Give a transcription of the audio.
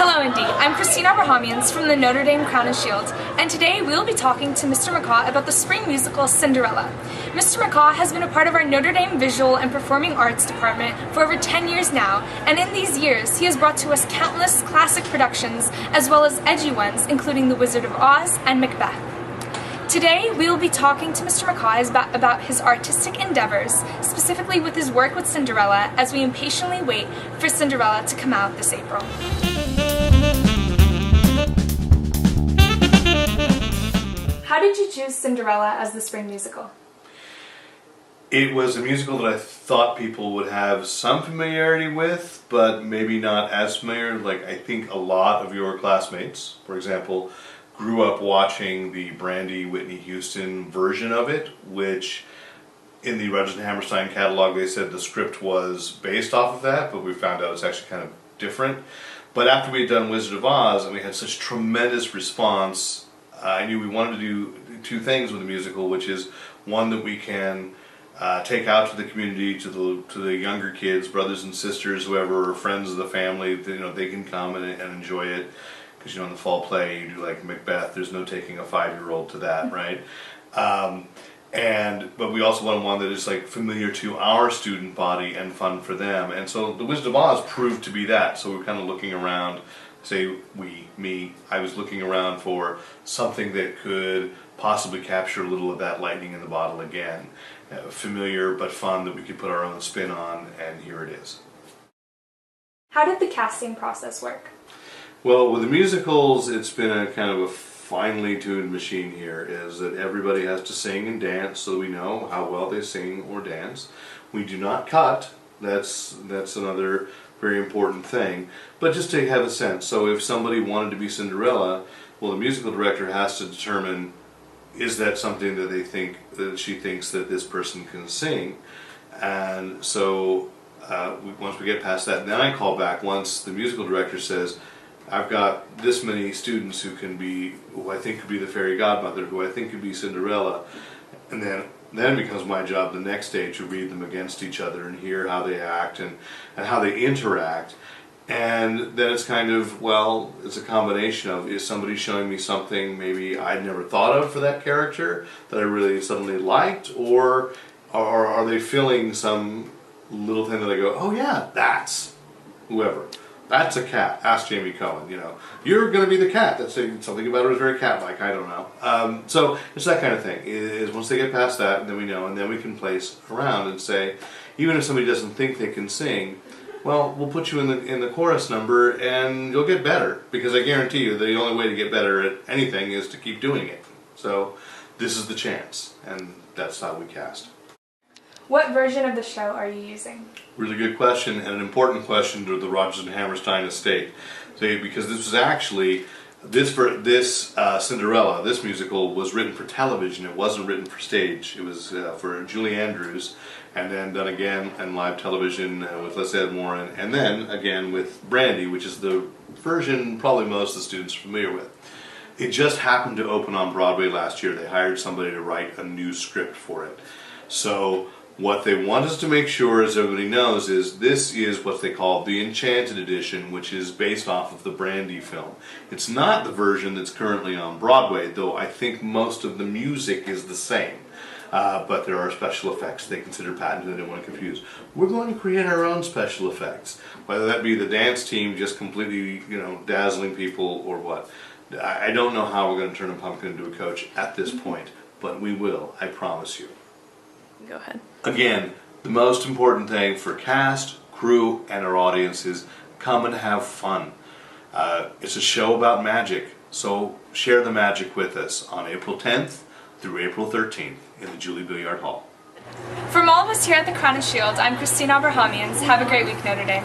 Hello Indy, I'm Christina Abrahamians from the Notre Dame Crown and Shield, and today we will be talking to Mr. McCaw about the spring musical Cinderella. Mr. McCaw has been a part of our Notre Dame Visual and Performing Arts department for over 10 years now, and in these years he has brought to us countless classic productions as well as edgy ones including The Wizard of Oz and Macbeth. Today we will be talking to Mr. McCaw about his artistic endeavors, specifically with his work with Cinderella, as we impatiently wait for Cinderella to come out this April. How did you choose Cinderella as the spring musical? It was a musical that I thought people would have some familiarity with, but maybe not as familiar. Like, I think a lot of your classmates, for example, grew up watching the Brandy Whitney Houston version of it, which in the Rodgers and Hammerstein catalog they said the script was based off of that, but we found out it's actually kind of different. But after we had done Wizard of Oz and we had such tremendous response, I knew we wanted to do two things with the musical, which is one that we can take out to the community, to the younger kids, brothers and sisters, whoever, or friends of the family. They can come and enjoy it. Because in the fall play you do like Macbeth. There's no taking a 5-year-old to that, right? But we also want one that is like familiar to our student body and fun for them. And so the Wizard of Oz proved to be that. So we're kind of looking around. I was looking around for something that could possibly capture a little of that lightning in the bottle again. Familiar but fun that we could put our own spin on, and here it is. How did the casting process work? Well, with the musicals, it's been a kind of a finely tuned machine here, is that everybody has to sing and dance so we know how well they sing or dance. We do not cut. That's another very important thing, but just to have a sense. So if somebody wanted to be Cinderella, well, the musical director has to determine, is that something that she thinks that this person can sing? And so once we get past that, then I call back once the musical director says, I've got this many students who I think could be the fairy godmother, who I think could be Cinderella, and then it becomes my job the next day to read them against each other and hear how they act and how they interact. And then it's kind of, well, it's a combination of, is somebody showing me something maybe I'd never thought of for that character that I really suddenly liked, or are they feeling some little thing that I go, oh yeah, that's whoever. That's a cat. Ask Jamie Cohen. You're going to be the cat. That's something about it was very cat-like. I don't know. So it's that kind of thing. Is once they get past that, then we know, and then we can place around and say, even if somebody doesn't think they can sing, well, we'll put you in the chorus number, and you'll get better. Because I guarantee you, the only way to get better at anything is to keep doing it. So this is the chance, and that's how we cast. What version of the show are you using? Really good question, and an important question to the Rodgers and Hammerstein estate. Because this was actually, this Cinderella, this musical, was written for television. It wasn't written for stage. It was for Julie Andrews, and then done again on live television with Les Ed Warren, and then again with Brandy, which is the version probably most of the students are familiar with. It just happened to open on Broadway last year. They hired somebody to write a new script for it. So what they want us to make sure, as everybody knows, is this is what they call the Enchanted Edition, which is based off of the Brandy film. It's not the version that's currently on Broadway, though I think most of the music is the same. But there are special effects they consider patented. They don't want to confuse. We're going to create our own special effects, whether that be the dance team just completely, dazzling people or what. I don't know how we're going to turn a pumpkin into a coach at this point, but we will, I promise you. Go ahead. Again, the most important thing for cast, crew, and our audience is come and have fun. It's a show about magic, so share the magic with us on April 10th through April 13th in the Julie Billiard Hall. From all of us here at the Crown and Shield, I'm Christina Abrahamians. Have a great week, Notre Dame.